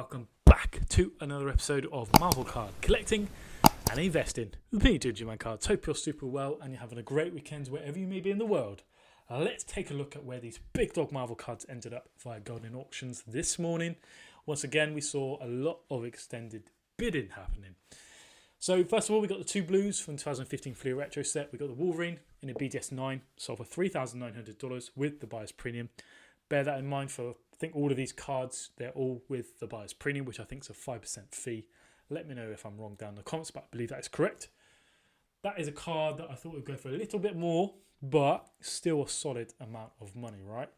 welcome back to another episode of Marvel Card Collecting and Investing with me, Jimmy Cards. Hope you're super well and you're having a great weekend wherever you may be in the world. Let's take a look at where these big dog Marvel cards ended up via Goldin Auctions this morning. Once again, we saw a lot of extended bidding happening. So first of all, we got the two blues from 2015 Flea Retro set. We got the Wolverine in a BDS 9, sold for $3,900 with the buyer's premium. Bear that in mind for, I think, all of these cards, they're all with the buyer's premium, which I think is a 5% fee. Let me know if I'm wrong down in the comments, but I believe that is correct. That is a card that I thought would go for a little bit more, but still a solid amount of money, right?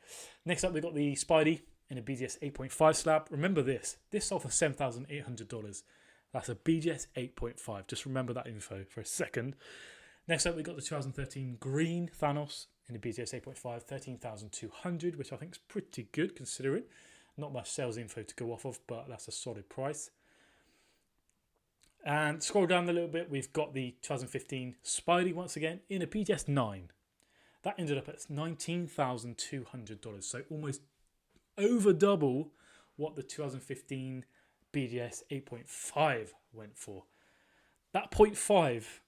Next up, we got the Spidey in a BDS 8.5 slab. Remember this sold for $7,800. That's a BGS 8.5. Just remember that info for a second. Next up, we got the 2013 green Thanos in a BGS 8.5, 13,200, which I think is pretty good considering. Not much sales info to go off of, but that's a solid price. And scroll down a little bit, we've got the 2015 Spidey once again in a BGS 9. That ended up at $19,200, so almost over double what the 2015 BGS 8.5 went for. That 0.5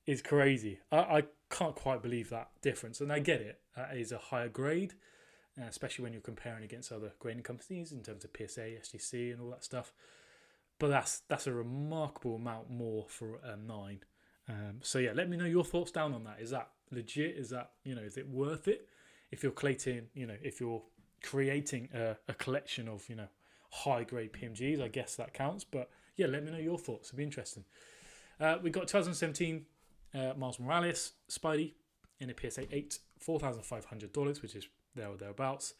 is crazy. I can't quite believe that difference, and I get it. That is a higher grade, especially when you're comparing against other grading companies in terms of PSA, SGC, and all that stuff. But that's a remarkable amount more for a 9. So yeah, let me know your thoughts down on that. Is that legit? Is that, is it worth it? If you're creating a collection of, high grade PMGs, I guess that counts. But yeah, let me know your thoughts. It'd be interesting. We got 2017 Miles Morales Spidey in a PSA 8, $4,500, which is there or thereabouts.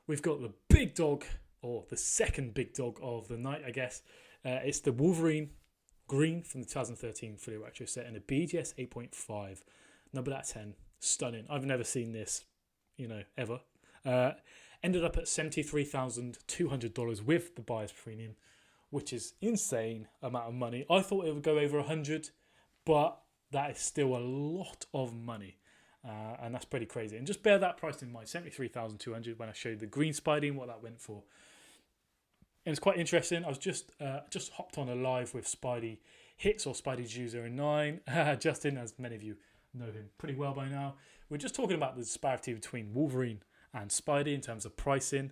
We've got the big dog, or the second big dog of the night, I guess. It's the Wolverine green from the 2013 Flea Retro set in a BGS 8.5, numbered at 10. Stunning. I've never seen this, ever. Ended up at $73,200 with the buyer's premium, which is insane amount of money. I thought it would go over 100, but that is still a lot of money, and that's pretty crazy. And just bear that price in mind, $73,200 when I showed the green Spidey and what that went for. And it's quite interesting. I was just hopped on a live with Spidey Hits or Spidey Jew09. Justin, as many of you know him pretty well by now. We're just talking about the disparity between Wolverine and Spidey in terms of pricing,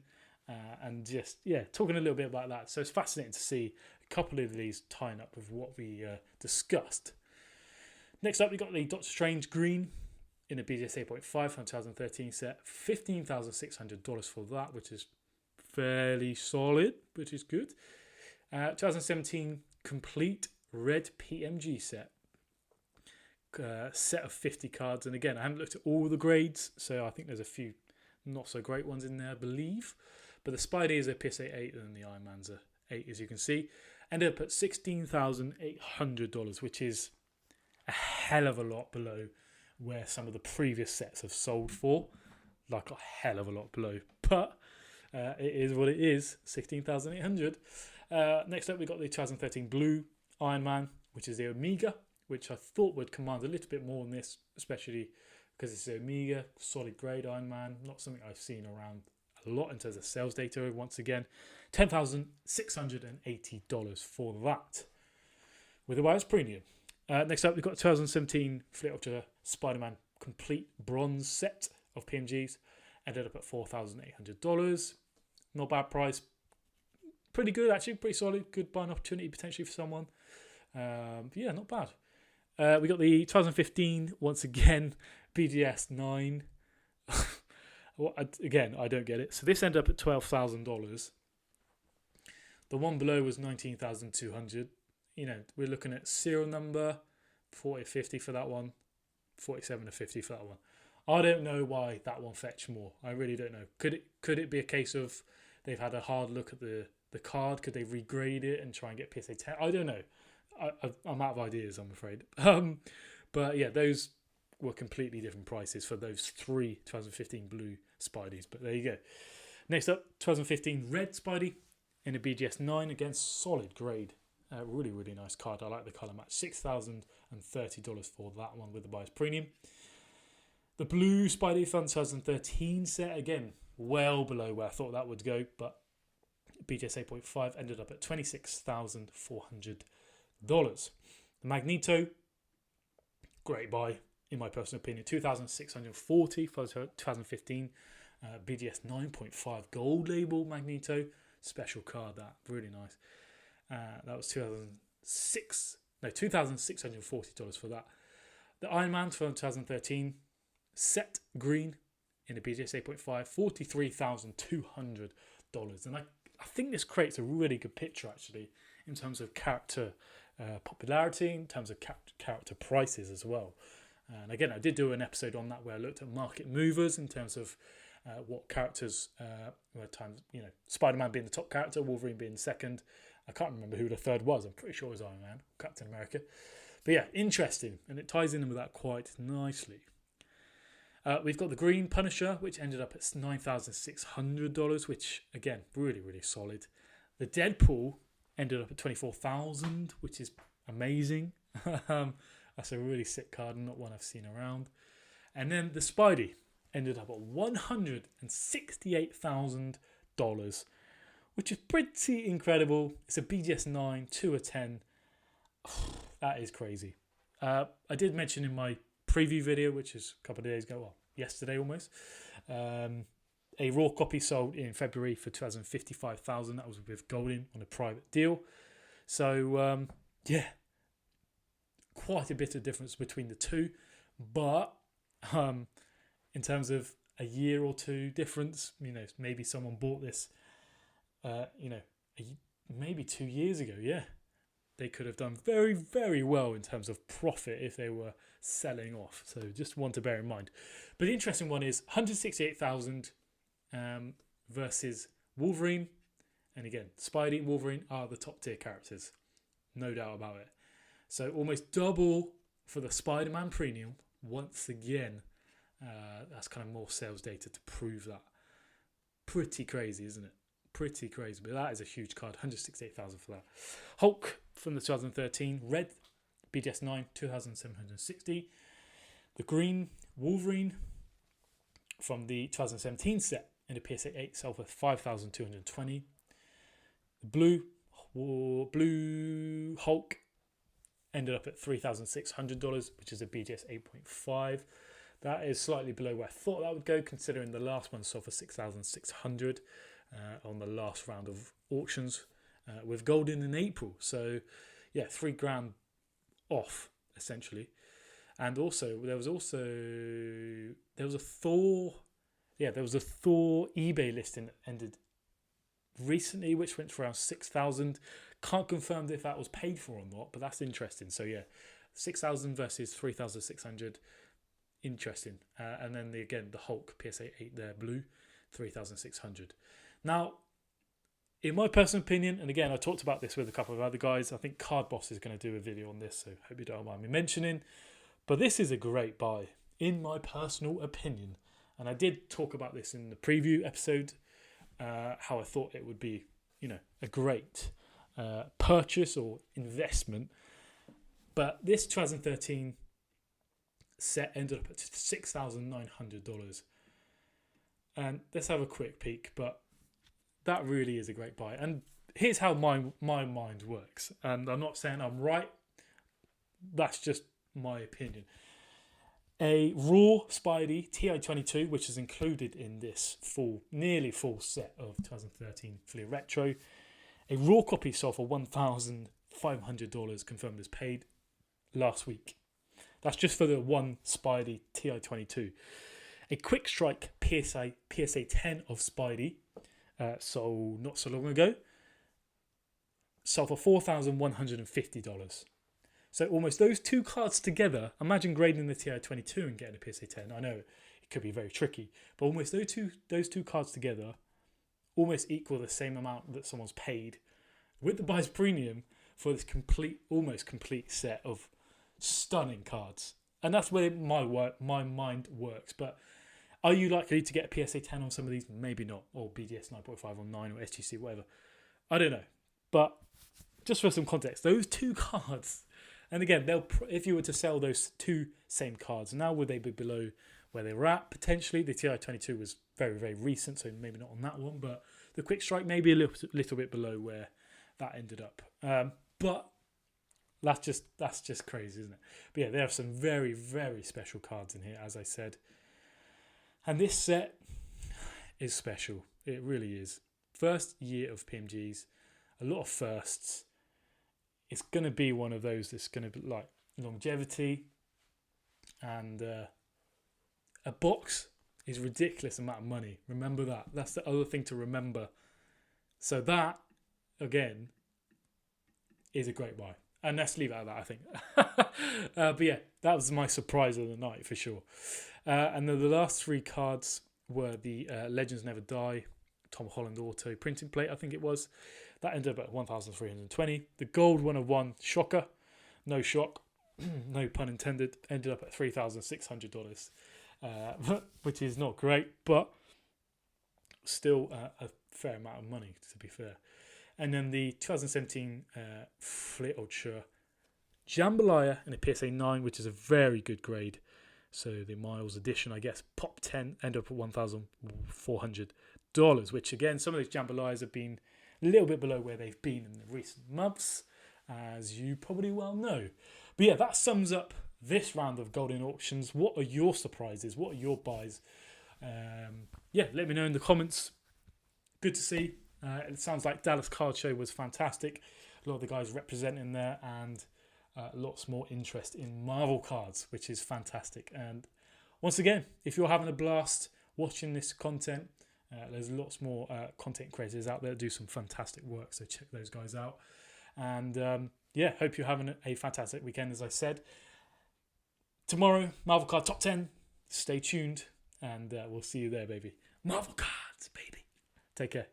and just talking a little bit about that. So it's fascinating to see a couple of these tying up with what we discussed. Next up, we got the Doctor Strange green in a BGS 8.5 from 2013 set, $15,600 for that, which is fairly solid, which is good. 2017 complete red PMG set. Set of 50 cards, and again, I haven't looked at all the grades, so I think there's a few not so great ones in there, I believe. But the Spidey is a PSA 8 and the Iron Man's a 8, as you can see. Ended up at $16,800, which is a hell of a lot below where some of the previous sets have sold for. Like a hell of a lot below. But it is what it is, $16,800. Next up, we got the 2013 blue Iron Man, which is the Omega, which I thought would command a little bit more than this, especially because it's the Omega, solid grade Iron Man, not something I've seen around a lot in terms of sales data. Once again, $10,680 for that, with a buyer's premium. Next up, we've got 2017 Flea Retro Spider-Man complete bronze set of PMGs. Ended up at $4,800. Not bad price. Pretty good, actually. Pretty solid. Good buying opportunity potentially for someone. Yeah, not bad. We got the 2015, once again, BGS 9. Again, I don't get it. So this ended up at $12,000. The one below was $19,200. We're looking at serial number 4050 for that one, 4750 for that one. I don't know why that one fetched more. I really don't know. Could it be a case of they've had a hard look at the card? Could they regrade it and try and get PSA 10? I don't know. I'm out of ideas, I'm afraid. But yeah, those were completely different prices for those three 2015 blue Spideys. But there you go. Next up, 2015 red Spidey in a BGS 9. Again, solid grade. Really, really nice card. I like the colour match. $6,030 for that one with the buyer's premium. The blue Spidey from 2013 set. Again, well below where I thought that would go. But BGS 8.5 ended up at $26,400. The Magneto, great buy in my personal opinion, $2,640 for 2015 BGS 9.5 gold label Magneto, special card, that really nice. That was $2,640 for that. The Iron Man from 2013 set green in a BGS 8.5, $43,200, and I think this creates a really good picture actually in terms of character popularity, in terms of character prices as well. And again, I did do an episode on that where I looked at market movers in terms of what characters, Spider-Man being the top character, Wolverine being the second. I can't remember who the third was. I'm pretty sure it was Iron Man, Captain America. But yeah, interesting, and it ties in with that quite nicely. We've got the Green Punisher, which ended up at $9,600, which again, really, really solid. The Deadpool ended up at $24,000, which is amazing. That's a really sick card, not one I've seen around. And then the Spidey ended up at $168,000, which is pretty incredible. It's a BGS 9, 2 of 10. That is crazy. I did mention in my preview video, which is a couple of days ago, well, yesterday almost, a raw copy sold in February for $255,000. That was with Goldin on a private deal. So, yeah, quite a bit of difference between the two. But in terms of a year or two difference, maybe someone bought this, maybe 2 years ago, yeah. They could have done very, very well in terms of profit if they were selling off. So just one to bear in mind. But the interesting one is 168,000 versus Wolverine. And again, Spidey and Wolverine are the top tier characters. No doubt about it. So almost double for the Spider-Man premium. Once again, that's kind of more sales data to prove that. Pretty crazy, isn't it? Pretty crazy, but that is a huge card. 168,000 for that. Hulk from the 2013 red BGS 9, 2,760. The green Wolverine from the 2017 set in the PSA 8 sold for 5,220. The blue Hulk ended up at $3,600, which is a BGS 8.5. That is slightly below where I thought that would go, considering the last one sold for 6,600 on the last round of auctions with Goldin in April. So, yeah, $3,000 off essentially. And also there was a Thor eBay listing that ended recently, which went for around 6,000. Can't confirm if that was paid for or not, but that's interesting. So yeah, 6,000 versus 3,600. Interesting. And then the Hulk PSA 8 there, blue, 3,600. Now, in my personal opinion, and again, I talked about this with a couple of other guys, I think Card Boss is going to do a video on this, so hope you don't mind me mentioning. But this is a great buy, in my personal opinion. And I did talk about this in the preview episode, how I thought it would be, a great purchase or investment. But this 2013 set ended up at $6,900. And let's have a quick peek, but that really is a great buy. And here's how my mind works. And I'm not saying I'm right. That's just my opinion. A raw Spidey TI-22, which is included in this nearly full set of 2013 fully retro. A raw copy sold for $1,500, confirmed as paid last week. That's just for the one Spidey TI-22. A quick strike PSA 10 of Spidey, sold not so long ago, sold for $4,150. So almost those two cards together, imagine grading the TI-22 and getting a PSA 10. I know it could be very tricky, but almost those two cards together almost equal the same amount that someone's paid with the buyer's premium for this almost complete set of stunning cards. And that's where my mind works. But are you likely to get a PSA 10 on some of these? Maybe not. Or BGS 9.5 or 9 or SGC, whatever. I don't know. But just for some context, those two cards, and again, if you were to sell those two same cards, now would they be below where they were at? Potentially. The TI-22 was very, very recent, so maybe not on that one. But The quick strike maybe a little bit below where that ended up. But that's just crazy, isn't it? But yeah, there are some very, very special cards in here, as I said. And this set is special. It really is. First year of PMGs, a lot of firsts. It's going to be one of those that's going to be like longevity. And a box is a ridiculous amount of money. Remember that. That's the other thing to remember. So that, again, is a great buy. And let's leave it at that, I think. But yeah, that was my surprise of the night for sure. And then the last three cards were the Legends Never Die Tom Holland Auto printing plate, I think it was. That ended up at 1,320. The gold 1/1 shocker. No shock. No pun intended. Ended up at $3,600. Which is not great, but still a fair amount of money, to be fair. And then the 2017 Flitwick Jambalaya in a PSA 9, which is a very good grade. So the Miles edition, I guess, Pop 10, ended up at $1,400, which again, some of those Jambalayas have been a little bit below where they've been in the recent months, as you probably well know. But yeah, that sums up this round of Goldin Auctions. What are your surprises? What are your buys? Yeah, let me know in the comments. Good to see. It sounds like Dallas Card Show was fantastic. A lot of the guys representing there, and lots more interest in Marvel cards, which is fantastic. And once again, if you're having a blast watching this content, there's lots more content creators out there that do some fantastic work, so check those guys out. And yeah, hope you're having a fantastic weekend, as I said. Tomorrow, Marvel Card Top 10. Stay tuned, and we'll see you there, baby. Marvel Cards, baby. Take care.